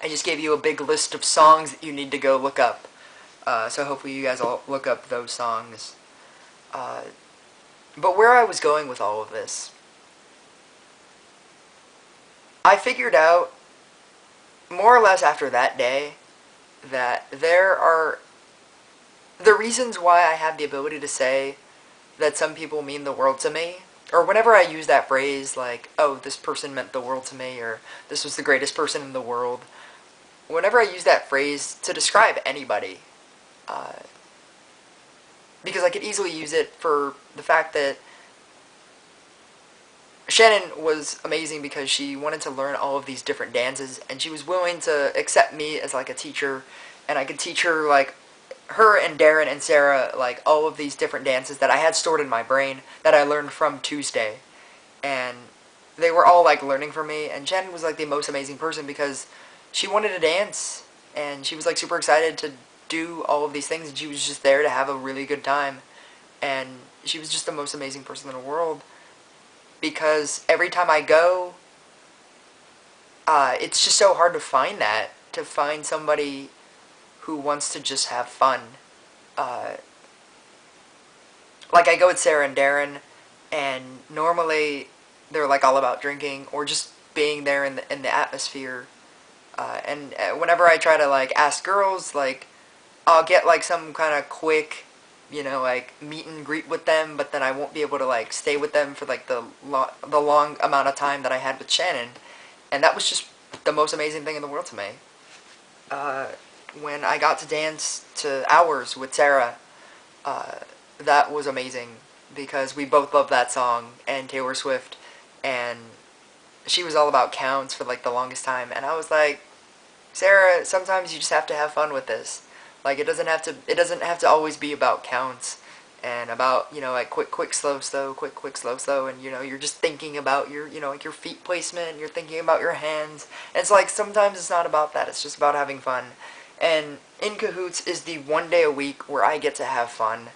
I just gave you a big list of songs that you need to go look up. So hopefully you guys all look up those songs. Uh, but where I was going with all of this, I figured out more or less after that day that there are the reasons why I have the ability to say that some people mean the world to me, or whenever I use that phrase like, oh, this person meant the world to me, or this was the greatest person in the world, whenever I use that phrase to describe anybody, uh, because I could easily use it for the fact that Shannon was amazing because she wanted to learn all of these different dances, and she was willing to accept me as like a teacher, and I could teach her like her and Darren and Sarah like all of these different dances that I had stored in my brain that I learned from Tuesday, and they were all like learning from me. And Shannon was like the most amazing person because she wanted to dance, and she was like super excited to do all of these things, and she was just there to have a really good time, and she was just the most amazing person in the world because every time I go, it's just so hard to find that, to find somebody who wants to just have fun. Uh, like I go with Sarah and Darren, and normally they're like all about drinking or just being there in the atmosphere. And whenever I try to like ask girls, like I'll get like some kind of quick, like meet and greet with them, but then I won't be able to like stay with them for like the long amount of time that I had with Shannon, and that was just the most amazing thing in the world to me. Uh, when I got to dance to Hours with Sarah, uh, that was amazing because we both love that song and Taylor Swift, and she was all about counts for like the longest time, and I was like, Sarah, sometimes you just have to have fun with this. Like it doesn't have to always be about counts and about, like quick quick slow slow, quick quick slow slow, and you're just thinking about your, like your feet placement, you're thinking about your hands. And it's like sometimes it's not about that. It's just about having fun. And In Cahoots is the one day a week where I get to have fun.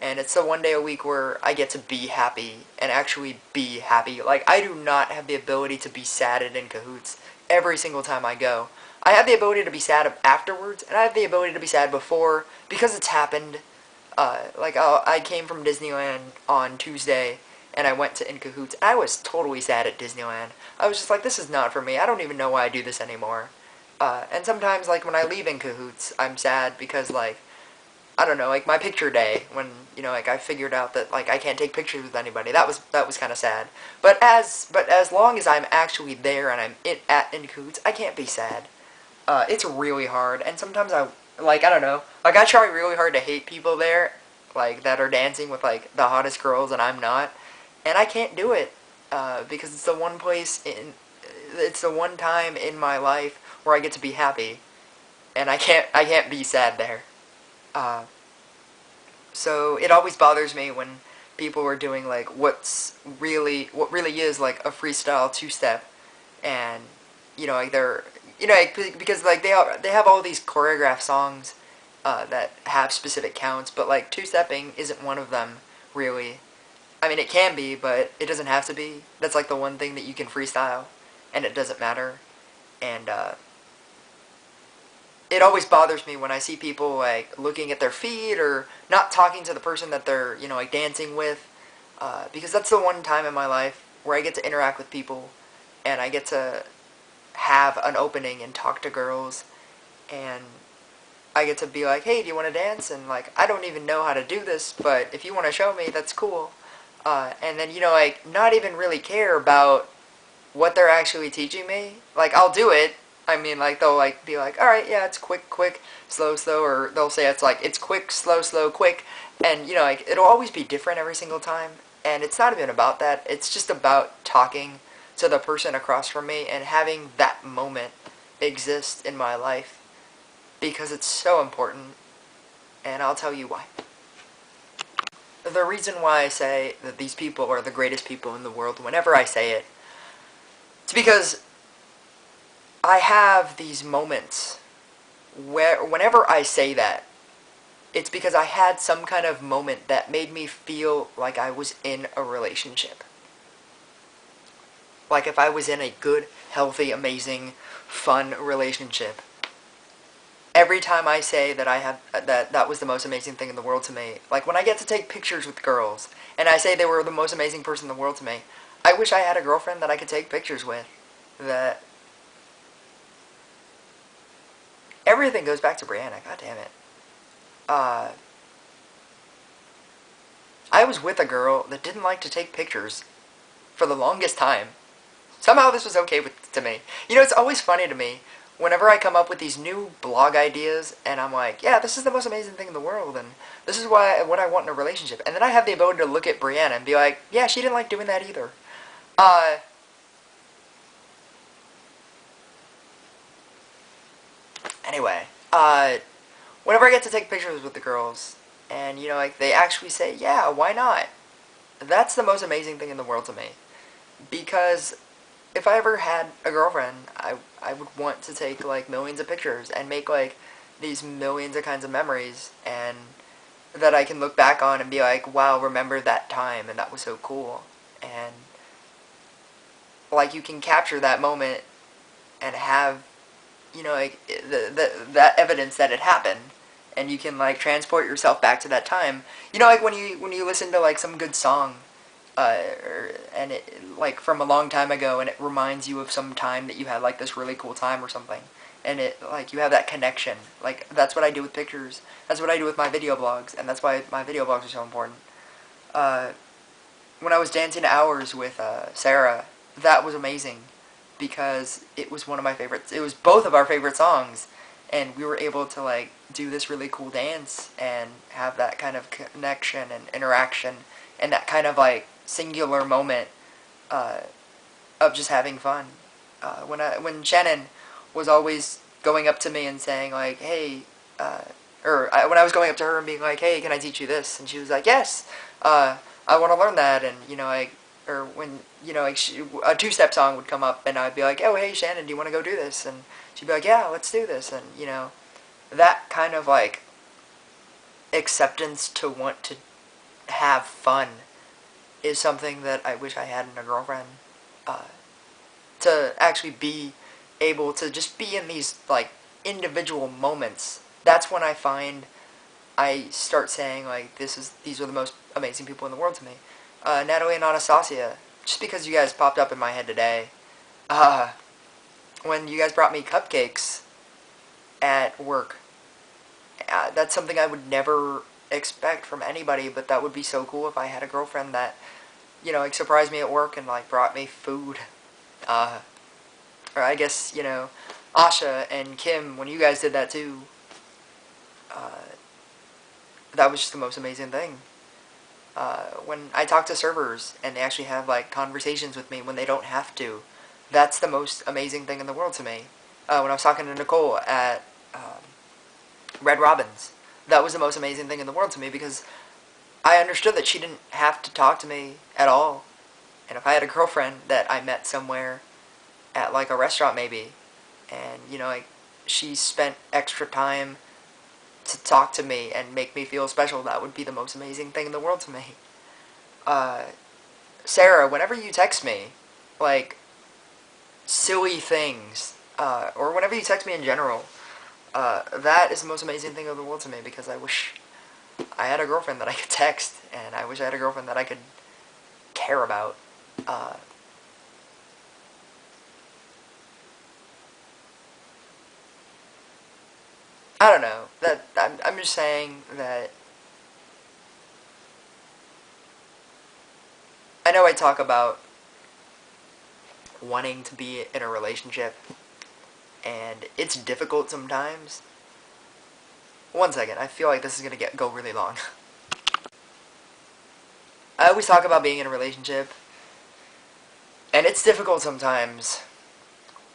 And it's the one day a week where I get to be happy and actually be happy. Like, I do not have the ability to be sad at In Cahoots every single time I go. I have the ability to be sad afterwards, and I have the ability to be sad before, because it's happened. I came from Disneyland on Tuesday, and I went to In Cahoots, and I was totally sad at Disneyland. I was just like, this is not for me. I don't even know why I do this anymore. And sometimes, like, when I leave In Cahoots, I'm sad because, like, I don't know, like my picture day when like I figured out that like I can't take pictures with anybody. That was kind of sad. But as long as I'm actually there and I'm at In Cahoots, I can't be sad. It's really hard, and sometimes I don't know, like I try really hard to hate people there, like that are dancing with like the hottest girls and I'm not, and I can't do it because it's the one time in my life where I get to be happy, and I can't be sad there. Uh, so it always bothers me when people are doing like what really is like a freestyle two step, and like they're like, because like they have all these choreographed songs that have specific counts, but like two stepping isn't one of them really. I mean, it can be, but it doesn't have to be. That's like the one thing that you can freestyle, and it doesn't matter. And it always bothers me when I see people like looking at their feet or not talking to the person that they're like dancing with, because that's the one time in my life where I get to interact with people, and I get to have an opening and talk to girls, and I get to be like, hey, do you want to dance? And like I don't even know how to do this, but if you want to show me, that's cool. And then like not even really care about what they're actually teaching me. Like I'll do it. I mean, like they'll like be like, all right, yeah, it's quick, quick, slow, slow, or they'll say it's like it's quick, slow, slow, quick, and like it'll always be different every single time. And it's not even about that. It's just about talking to the person across from me and having that moment exist in my life because it's so important. And I'll tell you why. The reason why I say that these people are the greatest people in the world, whenever I say it, it's because I have these moments where whenever I say that, it's because I had some kind of moment that made me feel like I was in a relationship. Like if I was in a good, healthy, amazing, fun relationship. Every time I say that I have that was the most amazing thing in the world to me, like when I get to take pictures with girls and I say they were the most amazing person in the world to me, I wish I had a girlfriend that I could take pictures with. That everything goes back to Brianna. God damn it. Uh, I was with a girl that didn't like to take pictures for the longest time. Somehow this was okay to me. You know, it's always funny to me whenever I come up with these new blog ideas and I'm like, yeah, this is the most amazing thing in the world and this is what I want in a relationship. And then I have the ability to look at Brianna and be like, yeah, she didn't like doing that either. Uh, anyway, whenever I get to take pictures with the girls and, you know, like they actually say, yeah, why not? That's the most amazing thing in the world to me. Because if I ever had a girlfriend, I would want to take like millions of pictures and make like these millions of kinds of memories and that I can look back on and be like, wow, remember that time and that was so cool. And like you can capture that moment and have, you know, like that evidence that it happened and you can like transport yourself back to that time. You know, like when you listen to like some good song and it like from a long time ago and it reminds you of some time that you had like this really cool time or something and it like you have that connection. Like that's what I do with pictures, that's what I do with my video blogs, and that's why my video blogs are so important. uh, when I was dancing hours with Sarah, that was amazing because it was one of my favorites. It was both of our favorite songs, and we were able to like do this really cool dance and have that kind of connection and interaction and that kind of like singular moment uh, of just having fun. When Shannon was always going up to me and saying like, "Hey," when I was going up to her and being like, "Hey, can I teach you this?" and she was like, "Yes, I want to learn that," and you know, like, or when you know, like, a two-step song would come up, and I'd be like, "Oh, hey, Shannon, do you want to go do this?" and she'd be like, "Yeah, let's do this," and you know, that kind of like acceptance to want to have fun is something that I wish I had in a girlfriend. Uh, to actually be able to just be in these like individual moments. That's when I find I start saying like these are the most amazing people in the world to me. Natalie and Anastasia, just because you guys popped up in my head today. Uh, when you guys brought me cupcakes at work, that's something I would never expect from anybody, but that would be so cool if I had a girlfriend that, you know, like surprised me at work and like brought me food. Uh, or I guess, you know, Asha and Kim, when you guys did that too, uh, that was just the most amazing thing. When I talk to servers and they actually have like conversations with me when they don't have to, that's the most amazing thing in the world to me. When I was talking to Nicole at Red Robin's, that was the most amazing thing in the world to me because I understood that she didn't have to talk to me at all. And if I had a girlfriend that I met somewhere at like a restaurant maybe, and you know, like she spent extra time to talk to me and make me feel special, that would be the most amazing thing in the world to me. Uh, Sarah, whenever you text me, like silly things, or whenever you text me in general, that is the most amazing thing in the world to me because I wish I had a girlfriend that I could text, and I wish I had a girlfriend that I could care about. Uh, I don't know. I'm just saying that I know I talk about wanting to be in a relationship, and it's difficult sometimes. One second, I feel like this is gonna go really long. I always talk about being in a relationship, and it's difficult sometimes.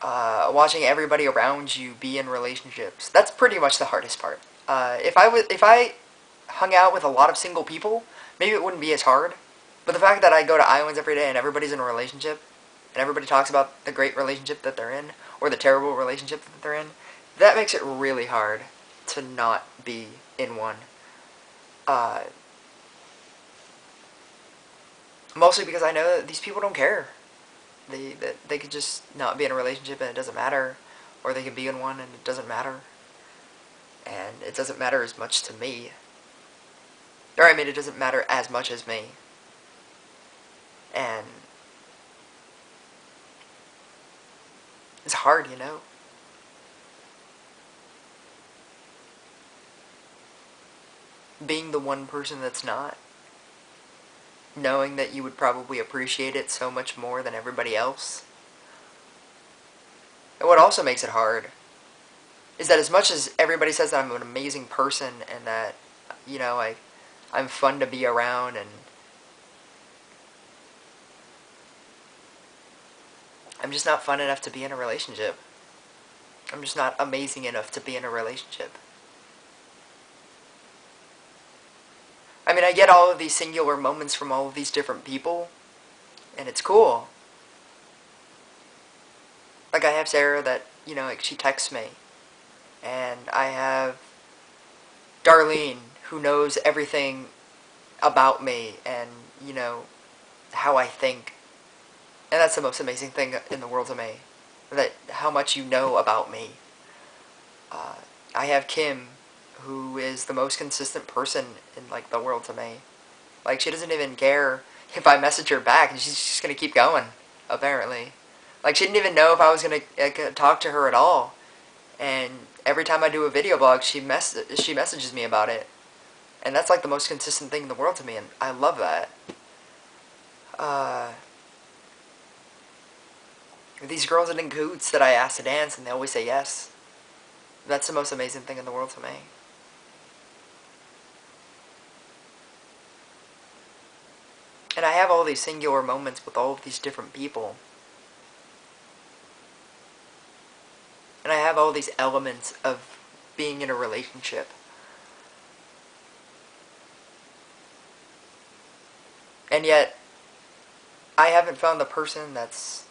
Watching everybody around you be in relationships, that's pretty much the hardest part. If I hung out with a lot of single people, maybe it wouldn't be as hard. But the fact that I go to islands every day and everybody's in a relationship, and everybody talks about the great relationship that they're in, or the terrible relationship that they're in, that makes it really hard to not be in one. Uh, Mostly because I know that these people don't care. They could just not be in a relationship and it doesn't matter. or they can be in one, and it doesn't matter. And it doesn't matter as much to me. Or, I mean, it doesn't matter as much as me. And it's hard, you know? Being the one person that's not. Knowing that you would probably appreciate it so much more than everybody else. And what also makes it hard is that as much as everybody says that I'm an amazing person and that, you know, I'm fun to be around, and I'm just not fun enough to be in a relationship. I'm just not amazing enough to be in a relationship. I mean, I get all of these singular moments from all of these different people, and it's cool. Like, I have Sarah that, you know, like, she texts me. And I have Darlene, who knows everything about me and, you know, how I think. And that's the most amazing thing in the world to me. That how much you know about me. I have Kim, who is the most consistent person in, like, the world to me. Like, she doesn't even care if I message her back, and she's just gonna keep going, apparently. Like, she didn't even know if I was gonna talk to her at all. And every time I do a video blog, she messages me about it. And that's, like, the most consistent thing in the world to me, and I love that. These girls in cahoots that I ask to dance, and they always say yes. That's the most amazing thing in the world to me. And I have all these singular moments with all of these different people. And I have all these elements of being in a relationship. And yet, I haven't found the person that's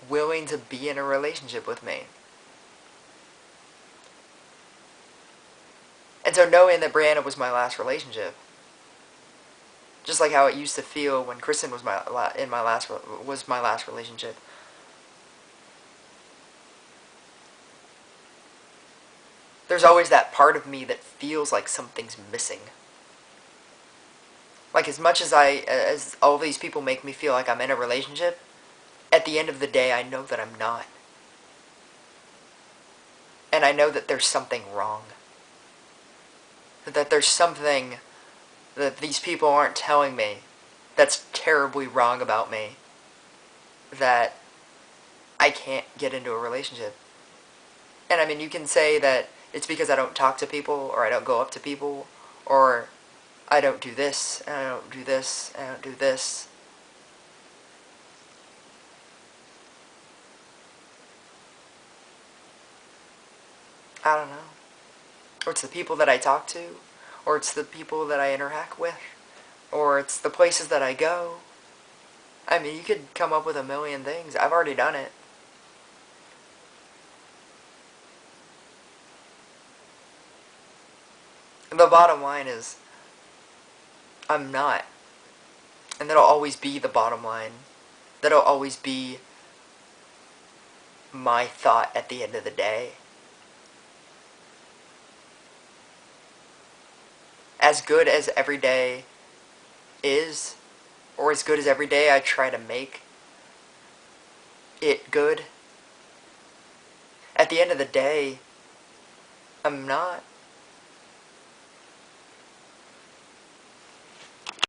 willing to be in a relationship with me. And so knowing that Brianna was my last relationship, just like how it used to feel when Kristen was my last relationship, there's always that part of me that feels like something's missing. Like, as much as all these people make me feel like I'm in a relationship, at the end of the day, I know that I'm not. And I know that there's something wrong. That there's something that these people aren't telling me that's terribly wrong about me. That I can't get into a relationship. And I mean, you can say that it's because I don't talk to people, or I don't go up to people, or I don't do this, and I don't do this, and I don't do this. I don't know. Or it's the people that I talk to, or it's the people that I interact with, or it's the places that I go. I mean, you could come up with a million things. I've already done it. The bottom line is, I'm not. And that'll always be the bottom line. That'll always be my thought at the end of the day. As good as every day is, or as good as every day I try to make it good, at the end of the day, I'm not.